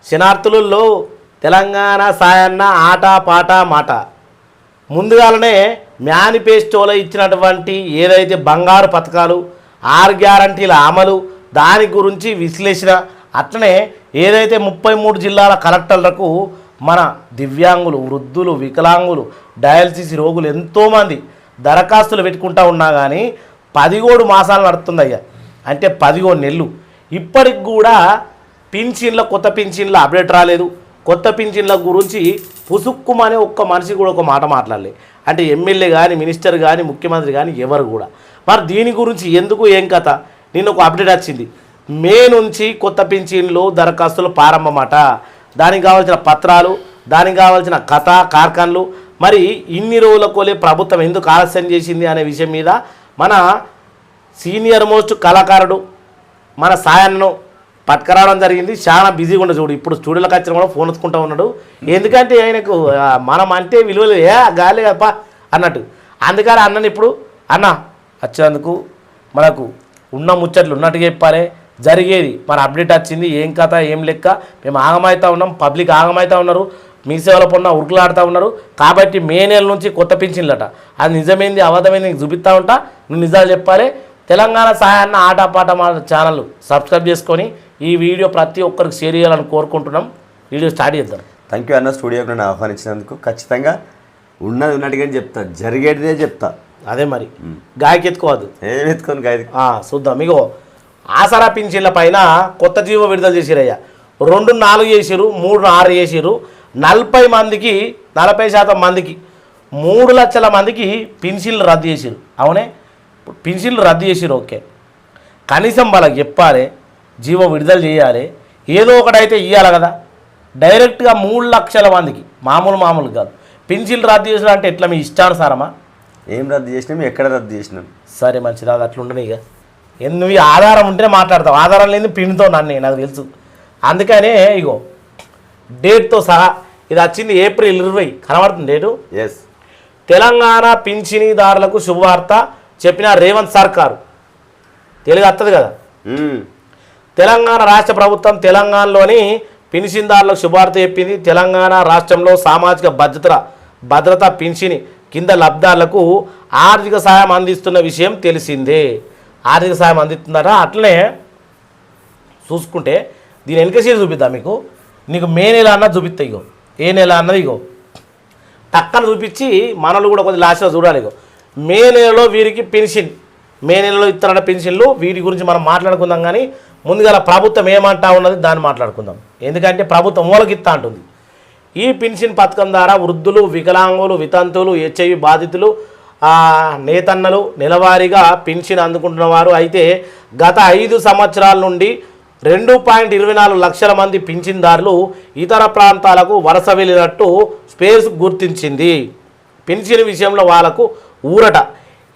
శనార్థులలో తెలంగాణ సాయన్న ఆట పాట మాట ముందుగానే మేనిఫెస్టోలో ఇచ్చినటువంటి ఏదైతే బంగారు పథకాలు 6 గ్యారంటీల అమలు దాని గురించి విశ్లేషణ అట్లనే ఏదైతే 33 జిల్లాల కలెక్టర్లకు మన దివ్యాంగులు వృద్ధులు వికలాంగులు డయాలసిస్ రోగులు ఎంతోమంది దరఖాస్తులు పెట్టుకుంటూ ఉన్నా కానీ 17 మాసాలు నడుస్తుంది అయ్యా, అంటే 11 నెలలు. ఇప్పటికి కూడా పింఛన్ల కొత్త పింఛన్ల అప్డేట్ రాలేదు. కొత్త పింఛన్ల గురించి పుసుక్కుమని ఒక్క మనిషి కూడా ఒక మాట మాట్లాడలే. అంటే ఎమ్మెల్యే కానీ మినిస్టర్ కానీ ముఖ్యమంత్రి కానీ ఎవరు కూడా. మరి దీని గురించి ఎందుకు ఏం కథ? నిన్న ఒక అప్డేట్ వచ్చింది. మే నుంచి కొత్త పింఛన్లు దరఖాస్తులు ప్రారంభమట. దానికి కావాల్సిన పత్రాలు, దానికి కావాల్సిన కథ కార్ఖాన్లు, మరి ఇన్ని రోజులకోలే ప్రభుత్వం ఎందుకు ఆలస్యం చేసింది అనే విషయం మీద మన సీనియర్ మోస్ట్ కళాకారుడు మన సాయన్ను పట్టుకురావడం జరిగింది. చాలా బిజీగా ఉండదు చూడు. ఇప్పుడు స్టూడియోలోకి వచ్చిన కూడా ఫోన్ ఎత్తుకుంటూ ఉన్నాడు. ఎందుకంటే ఆయనకు మనం అంటే విలువలు గాలి కప్ప అన్నట్టు. అందుకని అన్నని ఇప్పుడు అన్న వచ్చేందుకు మనకు ఉన్న ముచ్చట్లు ఉన్నట్టుగా చెప్పాలి, జరిగేది మన అప్డేట్ వచ్చింది, ఏం కథ ఏం లెక్క. మేము ఆగమవుతూ ఉన్నాం, పబ్లిక్ ఆగమవుతూ ఉన్నారు, మీ సేవలో పొన్న ఉరుకులాడుతూ ఉన్నారు. కాబట్టి మే నెల నుంచి కొత్త పింఛన్లట. అది నిజమైంది అబద్ధమైంది నీకు చూపిస్తూ ఉంటా, నువ్వు నిజాలు చెప్పాలి. తెలంగాణ సాయన్న ఆటపాట మా ఛానల్ సబ్స్క్రైబ్ చేసుకొని ఈ వీడియో ప్రతి ఒక్కరికి షేర్ చేయాలని కోరుకుంటున్నాం. వీడియో స్టార్ట్ చేద్దాం. థ్యాంక్ యూ అన్న, స్టూడియోకి నన్ను ఆహ్వానించినందుకు. ఖచ్చితంగా ఉన్నది ఉన్నట్టుగానే చెప్తా, జరిగేటిదే చెప్తా. అదే మరి గాయకి ఎత్తుకోవద్దు, ఏం ఎత్తుకొని గాయ చూద్దాం. ఇగో ఆసరా పింఛన్ల పైన కొత్త జీవో విడుదల చేసిరయ్యా. 2 4 చేసిరు, 3 6 చేసిరు. 40 మందికి 40% మందికి 3 లక్షల మందికి పింఛన్లు రద్దు చేసిరు. అవునే, పింఛన్లు రద్దు చేసిరు. ఓకే, కనీసం వాళ్ళకి చెప్పాలి, జీవో విడుదల చేయాలి, ఏదో ఒకటైతే ఇవ్వాలి కదా. డైరెక్ట్గా 3 లక్షల మందికి మామూలు కాదు పింఛన్లు రద్దు చేసిన అంటే ఎట్లా మీ ఇష్టానుసారమా? ఏం రద్దు చేసినాం, ఎక్కడ రద్దు చేసినాం? సరే మంచిది, అది అట్లా ఉండని. ఇక నువ్వు ఆధారం ఉంటేనే మాట్లాడతావు, ఆధారం లేని పిండితో నాకు తెలుసు. అందుకనే ఇగో డేట్తో సహా ఇది వచ్చింది ఏప్రిల్ 20 కనబడుతుంది డేటు. ఎస్, తెలంగాణ పింఛనీదారులకు శుభవార్త చెప్పిన రేవంత్ సర్కారు. తెలుగు వస్తుంది కదా. తెలంగాణ రాష్ట్ర ప్రభుత్వం తెలంగాణలోని పింఛన్దారులకు శుభవార్త చెప్పింది. తెలంగాణ రాష్ట్రంలో సామాజిక భద్రత పింఛని కింద లబ్ధారులకు ఆర్థిక సాయం అందిస్తున్న విషయం తెలిసిందే. ఆర్థిక సాయం అందిస్తున్నారా? అట్లనే చూసుకుంటే దీని వెనక సీడ్ చూపిద్దాం మీకు. నీకు మే నెల అన్నది చూపిస్తా. ఇగో ఏ నెల అన్నది ఇగో టక్కన చూపించి మనలు కూడా కొద్దిగా లాస్ట్లో చూడాలి. ఇగో మే నెలలో వీరికి పెన్షన్, మే నెలలో ఇస్తారన్న పెన్షన్లు, వీటి గురించి మనం మాట్లాడుకుందాం. కానీ ముందుగా ప్రభుత్వం ఏమంటా ఉన్నది దాన్ని మాట్లాడుకుందాం. ఎందుకంటే ప్రభుత్వం మూలకిస్తా అంటుంది. ఈ పెన్షన్ పథకం ద్వారా వృద్ధులు వికలాంగులు వితంతువులు HIV బాధితులు నేతన్నలు నెలవారీగా పెన్షన్ అందుకుంటున్న వారు అయితే గత 5 సంవత్సరాల నుండి 2.24 లక్షల మంది పింఛన్దారులు ఇతర ప్రాంతాలకు వలస వెళ్ళినట్టు స్పేస్ గుర్తించింది. పెన్షన్ విషయంలో వాళ్ళకు ఊరట.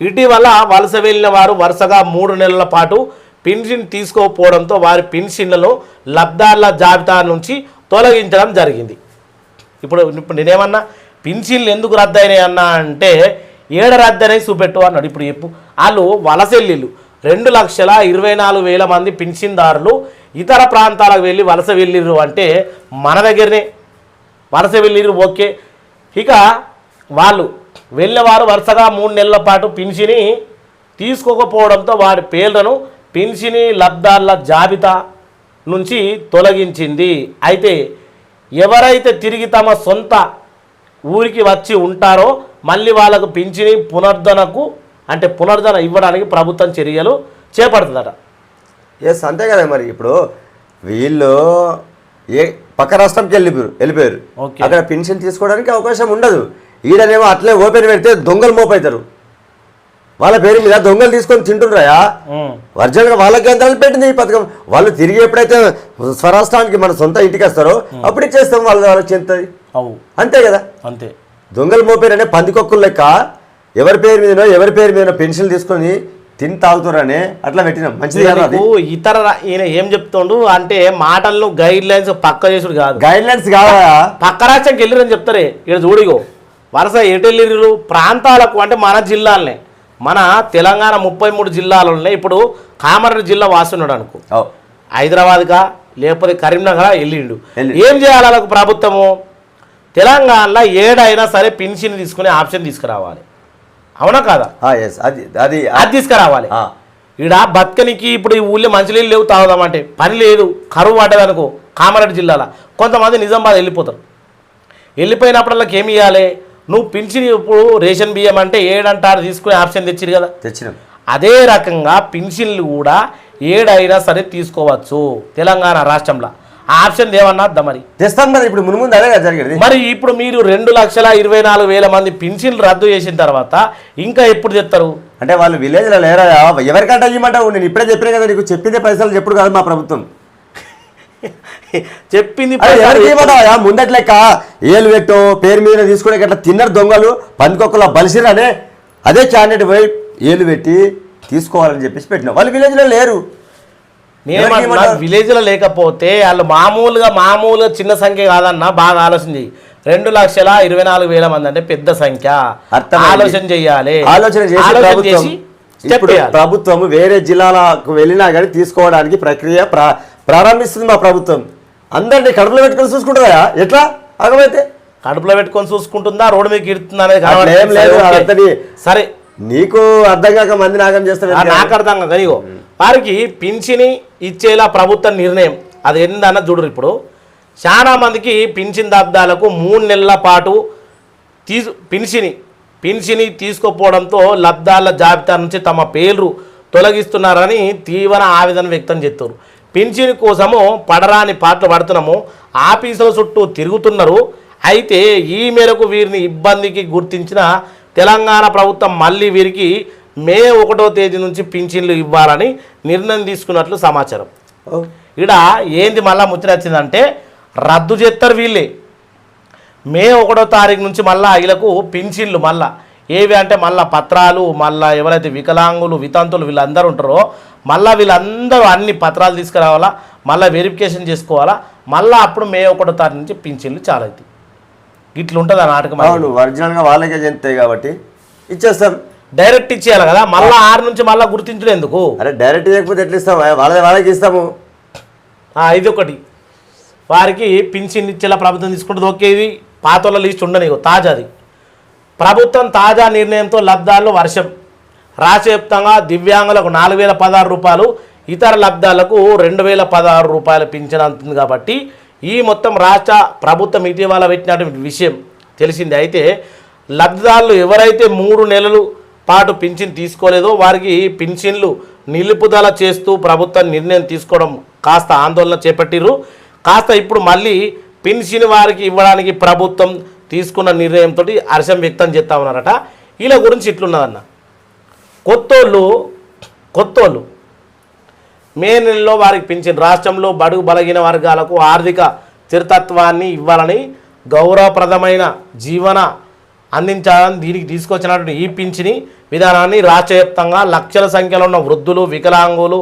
ఇటీవల వలస వెళ్ళిన వారు వరుసగా 3 నెలల పాటు పెన్షన్ తీసుకోకపోవడంతో వారి పెన్షన్లను లబ్ధారుల జాబితా నుంచి తొలగించడం జరిగింది. ఇప్పుడు నేనేమన్నా పెన్షన్లు ఎందుకు రద్దయినాయి అన్నా అంటే ఏడ రద్దయినాయి చూపెట్టు అన్నాడు. ఇప్పుడు చెప్పు. వాళ్ళు వలసెల్లిళ్ళు 2,24,000 మంది పెన్షన్దారులు ఇతర ప్రాంతాలకు వెళ్ళి వలస వెళ్ళిర్రు. అంటే మన దగ్గరనే వలస వెళ్ళిర్రు. ఓకే, ఇక వాళ్ళు వెళ్ళేవారు వరుసగా 3 నెలల పాటు పెన్షని తీసుకోకపోవడంతో వారి పేర్లను పెన్షని లబ్ధారుల జాబితా నుంచి తొలగించింది. అయితే ఎవరైతే తిరిగి తమ సొంత ఊరికి వచ్చి ఉంటారో మళ్ళీ వాళ్ళకు పింఛని పునరుద్ధరణ ఇవ్వడానికి ప్రభుత్వం చర్యలు చేపడుతుందట. ఎస్, అంతే కదా. మరి ఇప్పుడు వీళ్ళు పక్క రాష్ట్రంకి వెళ్ళిపోయారు, అక్కడ పెన్షన్ తీసుకోవడానికి అవకాశం ఉండదు. ఈడనేమో అట్లే ఓపెన్ పెడితే దొంగలు మోపవుతారు. వాళ్ళ పేరు మీద దొంగలు తీసుకొని తింటున్నాయా? ఒరిజినల్గా వాళ్ళ కేంద్రాలు పెట్టింది ఈ పథకం. వాళ్ళు తిరిగి ఎప్పుడైతే స్వరాష్ట్రానికి మన సొంత ఇంటికి వస్తారో అప్పుడు ఇచ్చేస్తాం, వాళ్ళకి చెందుతుంది. అంతే కదా. అంతే. దొంగలు మోపేరనే పందికొక్కులు లెక్క ఎవరి పేరు మీద పెన్షన్ తీసుకొని తిని తాగుతారనే అట్లా పెట్టినాం. మంచిది కాదు. ఇతర ఈయన ఏం చెప్తుండు అంటే మాటలను గైడ్ లైన్స్ పక్క చేసుడు కాదు. గైడ్ లైన్స్ కాదా? పక్క రాష్ట్రానికి వెళ్ళిరని చెప్తారే. ఇక్కడ చూడిగో వరుస ఎటెళ్ళిరు ప్రాంతాలకు, అంటే మన జిల్లాలనే, మన తెలంగాణ 33 జిల్లాలనే. ఇప్పుడు కామారెడ్డి జిల్లా వాస్తున్నాడు అనుకో, హైదరాబాద్గా లేకపోతే కరీంనగర్ వెళ్ళిండు. ఏం చేయాలి వాళ్ళకు ప్రభుత్వము? తెలంగాణలో ఏడైనా సరే పెన్షన్ తీసుకునే ఆప్షన్ తీసుకురావాలి. అవునా కాదా? అది తీసుకురావాలి. ఈడ బతకనికి ఇప్పుడు ఈ ఊళ్ళో మంచినీళ్ళు లేవు, తాగుదామంటే పని లేదు, కరువు పడ్డదనుకో కామారెడ్డి జిల్లాలో కొంతమంది నిజామాబాద్ వెళ్ళిపోతారు. వెళ్ళిపోయినప్పుడల్లాకి ఏమి ఇవ్వాలి? నువ్వు పింఛన్ ఇప్పుడు రేషన్ బియ్యం అంటే ఏడంటారు తీసుకునే ఆప్షన్ తెచ్చిరు కదా, తెచ్చినాం. అదే రకంగా పింఛన్లు కూడా ఏడైనా సరే తీసుకోవచ్చు తెలంగాణ రాష్ట్రంలో. ఆ ఆప్షన్ ఏమన్నా వద్దా మరి? తెస్తాం కదా, ఇప్పుడు ముందు అదే జరిగింది. మరి ఇప్పుడు మీరు 2,24,000 మంది పింఛన్లు రద్దు చేసిన తర్వాత ఇంకా ఎప్పుడు తెస్తారు? అంటే వాళ్ళు విలేజ్లో లేరా? ఎవరికంటే ఇవ్వమంటావు? నేను ఇప్పుడే చెప్పినా కదా నీకు, చెప్పిందే పైసలు చెప్పుడు కాదు మా ప్రభుత్వం చెప్పింది. ముందట్ లెక్క ఏలు పెట్టో పేరు మీద తీసుకునే అట్లా తిన్నారు దొంగలు పందికొక్కలా బలిసిరనే అదే క్యాండిడేట్ పోయి ఏలు పెట్టి తీసుకోవాలని చెప్పేసి పెట్టినా. వాళ్ళు విలేజ్లో లేరు. విలేజ్లో లేకపోతే వాళ్ళు మామూలుగా చిన్న సంఖ్య కాదన్నా, బాగా ఆలోచన చెయ్యి. 2,24,000 మంది అంటే పెద్ద సంఖ్య. ఆలోచన చెయ్యాలి. ఆలోచన చేసి ఇప్పుడు ప్రభుత్వం వేరే జిల్లాలకు వెళ్ళినా కానీ తీసుకోవడానికి ప్రక్రియ ప్రారంభిస్తుంది మా ప్రభుత్వం. అందరినీ కడుపులో పెట్టుకొని చూసుకుంటుందా? ఎట్లా అగమైతే కడుపులో పెట్టుకొని చూసుకుంటుందా, రోడ్డు మీద ఇడుతుందా అనేది సరే. నీకు అర్థం కాక మంది నాగం చేస్తా, నాకు అర్థం కాక నీకు వారికి పింఛని ఇచ్చేలా ప్రభుత్వ నిర్ణయం అది ఏందన్న చూడరు. ఇప్పుడు చాలా మందికి పింఛన్ దబ్దాలకు 3 నెలల పాటు పింఛని తీసుకోపోవడంతో లబ్ధాల జాబితా నుంచి తమ పేర్లు తొలగిస్తున్నారని తీవ్ర ఆవేదన వ్యక్తం చేస్తారు. పింఛని కోసము పడరాని పాటలు పడుతున్నాము, ఆఫీసుల చుట్టూ తిరుగుతున్నారు. అయితే ఈ మేరకు వీరిని ఇబ్బందికి గుర్తించిన తెలంగాణ ప్రభుత్వం మళ్ళీ వీరికి మే 1వ తేదీ నుంచి పింఛన్లు ఇవ్వాలని నిర్ణయం తీసుకున్నట్లు సమాచారం. ఇక్కడ ఏంది మళ్ళా ముచ్చట వచ్చిందంటే రద్దు చేస్తారు వీళ్ళే. మే 1వ తారీఖు నుంచి మళ్ళీ వీళ్ళకు పింఛన్లు మళ్ళా ఏవి అంటే మళ్ళీ పత్రాలు, మళ్ళీ ఎవరైతే వికలాంగులు వితంతులు వీళ్ళందరూ ఉంటారో మళ్ళీ వీళ్ళందరూ అన్ని పత్రాలు తీసుకురావాలా, మళ్ళీ వెరిఫికేషన్ చేసుకోవాలా. మళ్ళీ అప్పుడు మే 1వ తారీఖు నుంచి పింఛన్లు చాలా అవుతాయి. ఇట్లా ఉంటుంది ఆ నాటకం. ఒరిజినల్గా వాళ్ళకే చెందుతాయి కాబట్టి ఇచ్చేస్తాం. డైరెక్ట్ ఇచ్చేయాలి కదా, మళ్ళీ 6 నుంచి మళ్ళీ గుర్తించడం ఎందుకు? అరే డైరెక్ట్ ఇవ్వకపోతే ఎట్లా ఇస్తాం? వాళ్ళకి ఇస్తాము. ఇది ఒకటి. వారికి పింఛన్ ఇచ్చేలా ప్రభుత్వం తీసుకుంటుంది. ఓకే, ఇది పాతోళ్ళ లిస్ట్ ఉండని తాజాది. ప్రభుత్వం తాజా నిర్ణయంతో లబ్ధాల్లో వర్షం. రాష్ట్ర వ్యాప్తంగా దివ్యాంగులకు 4,016 రూపాయలు, ఇతర లబ్ధాలకు 2,016 రూపాయల పింఛన్ అందుతుంది. కాబట్టి ఈ మొత్తం రాష్ట్ర ప్రభుత్వం ఇటీవల పెట్టినటువంటి విషయం తెలిసింది. అయితే లబ్ధిదారులు ఎవరైతే 3 నెలలు పాటు పింఛన్ తీసుకోలేదో వారికి పింఛన్లు నిలుపుదల చేస్తూ ప్రభుత్వం నిర్ణయం తీసుకోవడం కాస్త ఆందోళన చేపట్టిర్రు. కాస్త ఇప్పుడు మళ్ళీ పింఛన్ వారికి ఇవ్వడానికి ప్రభుత్వం తీసుకున్న నిర్ణయంతో హర్షం వ్యక్తం చేస్తూ ఉన్నారట. వీళ్ళ గురించి ఇట్లున్నదన్న, కొత్తోళ్ళు మే నెలలో వారికి పింఛన్ రాష్ట్రంలో బడుగు బలహీన వర్గాలకు ఆర్థిక స్థిరతత్వాన్ని ఇవ్వాలని గౌరవప్రదమైన జీవన అందించాలని దీనికి తీసుకొచ్చినటువంటి ఈ పింఛని విధానాన్ని రాష్ట్ర వ్యాప్తంగా లక్షల సంఖ్యలో ఉన్న వృద్ధులు వికలాంగులు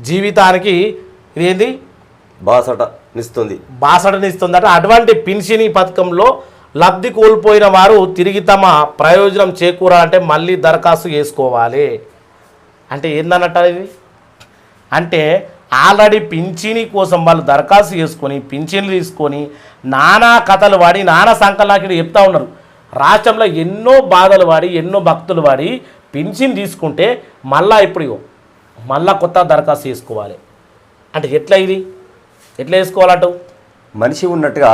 జీవితానికి ఇదేంది బాసటనిస్తుందట. అటువంటి పింఛని పథకంలో లబ్ధి కోల్పోయిన వారు తిరిగి తమ ప్రయోజనం చేకూరాలంటే మళ్ళీ దరఖాస్తు చేసుకోవాలి. అంటే ఏందన్నట్టు ఇది? అంటే ఆల్రెడీ పింఛని కోసం వాళ్ళు దరఖాస్తు చేసుకొని పింఛన్లు తీసుకొని నానా కథలు వాడి నానా సంకలనాకి చెప్తా ఉన్నారు. రాష్ట్రంలో ఎన్నో బాధలు వాడి ఎన్నో భక్తులు వాడి పింఛన్ తీసుకుంటే మళ్ళా ఇప్పుడు మళ్ళా కొత్త దరఖాస్తు చేసుకోవాలి. అంటే ఎట్లా ఇది ఎట్లా వేసుకోవాలంటూ? మనిషి ఉన్నట్టుగా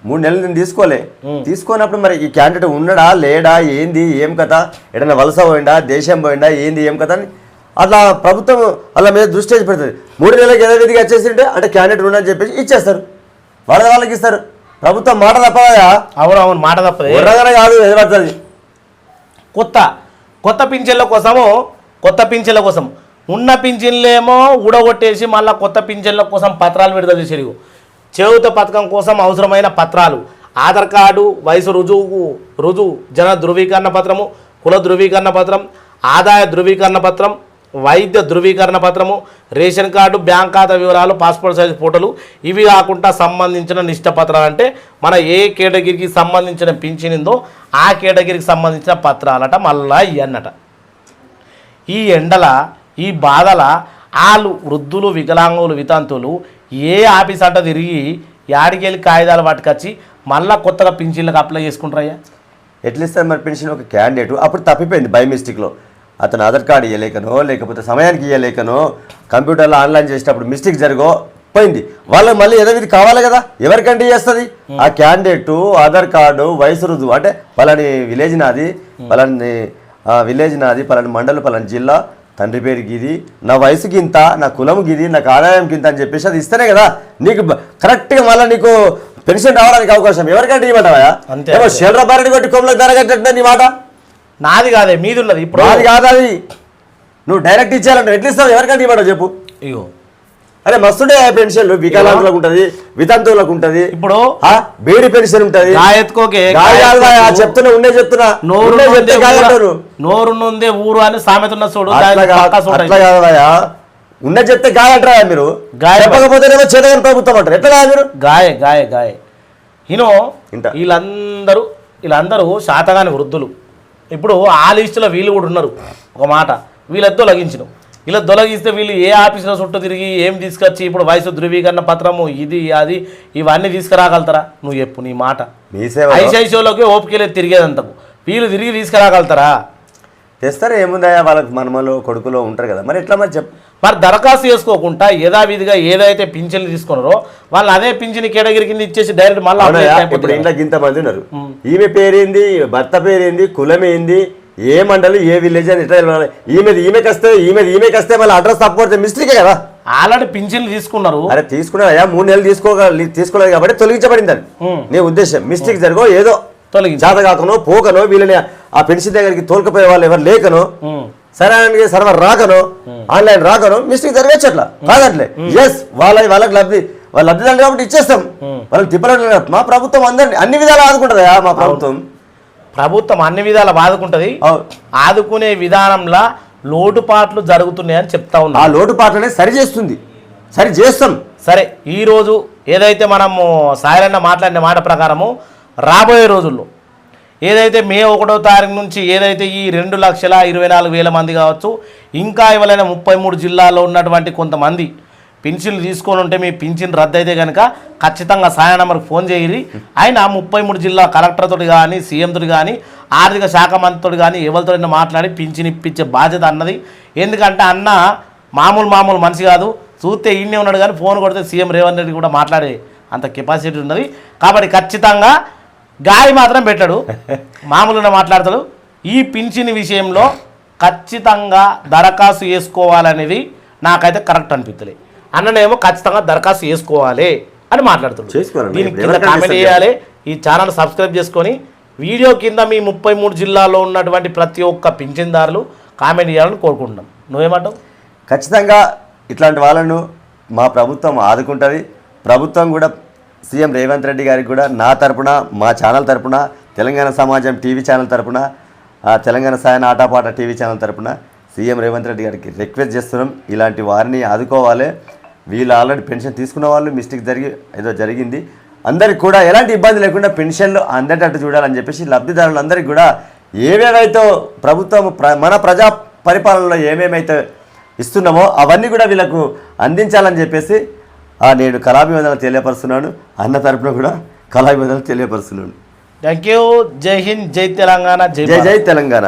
3 నెలలు నేను తీసుకున్నప్పుడు మరి ఈ క్యాండిడేట్ ఉన్నాడా లేడా ఏంది ఏం కథ, ఎడన్నా వలస పోయిందా దేశం పోయిందా ఏంది ఏం కథ అని అట్లా ప్రభుత్వం అలా మీద దృష్టి పెడుతుంది. 3 నెలలకు యథావిధిగా వచ్చేసింటే అంటే క్యాండిడేట్ ఉండని చెప్పేసి ఇచ్చేస్తారు, వాళ్ళకి ఇస్తారు. ప్రభుత్వం మాట తప్పదా? అవునవును, మాట తప్పదు కాదు ఎదురవుతుంది. కొత్త పింఛన్ల కోసం ఉన్న పింఛన్లేమో ఊడగొట్టేసి మళ్ళీ కొత్త పింఛన్ల కోసం పత్రాలు విడుదల చేసేది. చేయూత పథకం కోసం అవసరమైన పత్రాలు ఆధార్ కార్డు, వయసు రుజువు, జన ధృవీకరణ పత్రము, కుల ధృవీకరణ పత్రం, ఆదాయ ధృవీకరణ పత్రం, వైద్య ధృవీకరణ పత్రము, రేషన్ కార్డు, బ్యాంక్ ఖాతా వివరాలు, పాస్పోర్ట్ సైజు ఫోటోలు. ఇవి కాకుండా సంబంధించిన నిష్ట పత్రాలు అంటే మన ఏ కేటగిరీకి సంబంధించిన పింఛన్ ఉందో ఆ కేటగిరీకి సంబంధించిన పత్రాలట. మళ్ళా ఇవన్నట ఈ ఎండల ఈ బాధల వాళ్ళు వృద్ధులు వికలాంగులు వితంతులు ఏ ఆఫీస్ అంట తిరిగి యాడికి వెళ్ళి కాగితాలు పట్టుకొచ్చి మళ్ళీ కొత్తగా పింఛన్లకు అప్లై చేసుకుంటారయ్యా? ఎట్లా ఇస్తారు మరి పెన్షన్? ఒక క్యాండిడేట్ అప్పుడు తప్పిపోయింది బై మిస్టేక్లో, అతను ఆధార్ కార్డు ఇవ్వలేకనో లేకపోతే సమయానికి ఇవ్వలేకనో కంప్యూటర్లో ఆన్లైన్ చేసేటప్పుడు మిస్టేక్ పోయింది, వాళ్ళకి మళ్ళీ యథావిధి కావాలి కదా, ఎవరికంటే చేస్తుంది? ఆ క్యాండిడేట్ ఆధార్ కార్డు వయసు రుజువు అంటే పలాని విలేజ్ నాది, పలాని విలేజ్ నాది, పలాని మండలం, పలాని జిల్లా, తండ్రి పేరుకి ఇది, నా వయసుకి ఇంత, నా కులముకి ఇది, నాకు ఆదాయంకి ఇంత అని చెప్పేసి అది ఇస్తేనే కదా నీకు కరెక్ట్గా మళ్ళీ నీకు పెన్షన్ రావడానికి అవకాశం. ఎవరికంటే ఇవ్వమంటావా? ఏమో షెల్ర బారిని కొట్టి కొమ్మలకు ధరగట్టే నీ మాట. నాది కాదే, మీది ఉన్నది. ఇప్పుడు నాది కాదు, అది నువ్వు డైరెక్ట్ ఇచ్చేయాలంటే ఎట్లా ఇస్తావు? ఎవరికంటే ఇవ్వడం చెప్పు. అయ్యో అరే మస్తుండే పెన్షన్లు, వికలాంగులకు ఉంటది, వితంతువులకు ఉంటది, ఇప్పుడు బేడి పెన్షన్ ఉంటది. చెప్తున్నా ఉండే చెప్తున్నా నోరు నుందే ఊరు అని సామెత ఉన్న చూడు. అట్లా కాదయా, ఉండే చెప్తే గాయంటారా మీరు? చెప్పకపోతేనేమో చేతగాని ప్రభుత్వం అంటారు. ఎట్లా కాదు మీరు? గాయ ఈనో వీళ్ళందరూ శాతగాని వృద్ధులు. ఇప్పుడు ఆ లిస్టులో వీళ్ళు కూడా ఉన్నారు. ఒక మాట వీళ్ళతో లగించను, ఇలా తొలగిస్తే వీళ్ళు ఏ ఆఫీసులో చుట్టూ తిరిగి ఏం తీసుకొచ్చి ఇప్పుడు వయసు ధృవీకరణ పత్రము ఇది అది ఇవన్నీ తీసుకురాగలుగుతారా? నువ్వు చెప్పు నీ మాట. ఐసీఐసీలోకి ఓపికలేదు తిరిగేదంతకు, వీళ్ళు తిరిగి తీసుకురాగలుగుతారా? తెస్తారా? ఏముందా, వాళ్ళకి మనమలో కొడుకులో ఉంటారు కదా, మరి ఎట్లా మరి చెప్పు. మరి దరఖాస్తు చేసుకోకుండా యథావిధిగా ఏదైతే పింఛన్లు తీసుకున్నారో వాళ్ళు అదే పింఛన్ కేటగిరీ కింద ఇచ్చేసి డైరెక్ట్ మళ్ళీ ఇప్పుడు ఇంట్లో ఇంతమంది ఉన్నారు, ఈమె పేరేంది, భర్త పేరేంది, కులం ఏంది, ఏ మండలి, ఏ విలేజ్ అని ఎట్లా ఈమెకి వస్తే మళ్ళీ అడ్రస్ తప్పకపోతే మిస్టేకే కదా. ఆల్రెడీ పింఛన్లు తీసుకున్నారు. అరే తీసుకున్నారా? 3 నెలలు తీసుకోలేదు కాబట్టి తొలగించబడింది అని నీ ఉద్దేశం. మిస్టేక్ జరగో ఏదో జాతకాకనో పోకనో వీళ్ళని ఆ పెన్షన్ దగ్గరికి తోలుకపోయే వాళ్ళు ఎవరు లేకనో, సరైన సర్వర్ రాకనో, ఆన్లైన్ రాకనో మిస్టేక్ జరగచ్చు. అట్లా కాదంటే ఎస్ వాళ్ళకి లబ్ధిదారులు కాబట్టి ఇచ్చేస్తాం. వాళ్ళకి తిప్పలేదు. మా ప్రభుత్వం అందరినీ అన్ని విధాలు ఆదుకుంటుందా? మా ప్రభుత్వం అన్ని విధాలు ఆదుకుంటది. ఆదుకునే విధానంలో లోటుపాట్లు జరుగుతున్నాయని చెప్తా ఉన్నా. ఆ లోటుపాట్లనే సరి చేస్తాం. సరే, ఈరోజు ఏదైతే మనము సాయరన్న మాట్లాడిన మాట ప్రకారము రాబోయే రోజుల్లో ఏదైతే మే 1వ తారీఖు నుంచి ఏదైతే ఈ 2,24,000 మంది కావచ్చు, ఇంకా ఇవ్వలేని 33 జిల్లాల్లో ఉన్నటువంటి కొంతమంది పింఛన్లు తీసుకొని ఉంటే మీ పింఛన్ రద్దు అయితే కనుక ఖచ్చితంగా సాయ నెంబర్కి ఫోన్ చేయరి. ఆయన 33 జిల్లా కలెక్టర్తో కానీ, సీఎంతో కానీ, ఆర్థిక శాఖ మంత్రితో కానీ ఎవరితో మాట్లాడి పింఛన్ ఇప్పించే బాధ్యత అన్నది. ఎందుకంటే అన్న మామూలు మనిషి కాదు, చూస్తే ఈయనే ఉన్నాడు కానీ ఫోన్ కొడితే సీఎం రేవంత్ రెడ్డి కూడా మాట్లాడే అంత కెపాసిటీ ఉన్నది. కాబట్టి ఖచ్చితంగా గాలి మాత్రం పెట్టాడు, మామూలుగా మాట్లాడతాడు. ఈ పింఛన్ విషయంలో ఖచ్చితంగా దరఖాస్తు చేసుకోవాలనేది నాకైతే కరెక్ట్ అనిపించలేదు. అన్ననేమో ఖచ్చితంగా దరఖాస్తు చేసుకోవాలి అని మాట్లాడుతున్నాడు. దీనికి కింద కామెంట్ చేయాలి, ఈ ఛానల్ సబ్స్క్రైబ్ చేసుకొని వీడియో కింద మీ 33 జిల్లాల్లో ఉన్నటువంటి ప్రతి ఒక్క పింఛన్దారులు కామెంట్ చేయాలని కోరుకుంటున్నాం. నువ్వేమంటావు? ఖచ్చితంగా ఇట్లాంటి వాళ్ళను మా ప్రభుత్వం ఆదుకుంటుంది. ప్రభుత్వం కూడా సీఎం రేవంత్ రెడ్డి గారికి కూడా నా తరపున, మా ఛానల్ తరపున, తెలంగాణ సమాజం టీవీ ఛానల్ తరపున, తెలంగాణ సాయన ఆటపాట టీవీ ఛానల్ తరపున సీఎం రేవంత్ రెడ్డి గారికి రిక్వెస్ట్ చేస్తున్నాం, ఇలాంటి వారిని ఆదుకోవాలి. వీళ్ళు ఆల్రెడీ పెన్షన్ తీసుకున్న వాళ్ళు మిస్టేక్ ఏదో జరిగింది, అందరికి కూడా ఎలాంటి ఇబ్బంది లేకుండా పెన్షన్లు అందేటట్టు చూడాలని చెప్పేసి లబ్ధిదారులందరికీ కూడా ఏమేమైతే ప్రభుత్వం మన ప్రజా పరిపాలనలో ఏమేమైతే ఇస్తున్నామో అవన్నీ కూడా వీళ్ళకు అందించాలని చెప్పేసి నేను కళాభివందనలు తెలియపరుస్తున్నాను. అన్న తరపున కూడా కళాభివందనలు తెలియపరుస్తున్నాను. Thank you. జై హింద్, జై తెలంగాణ, జై తెలంగాణ.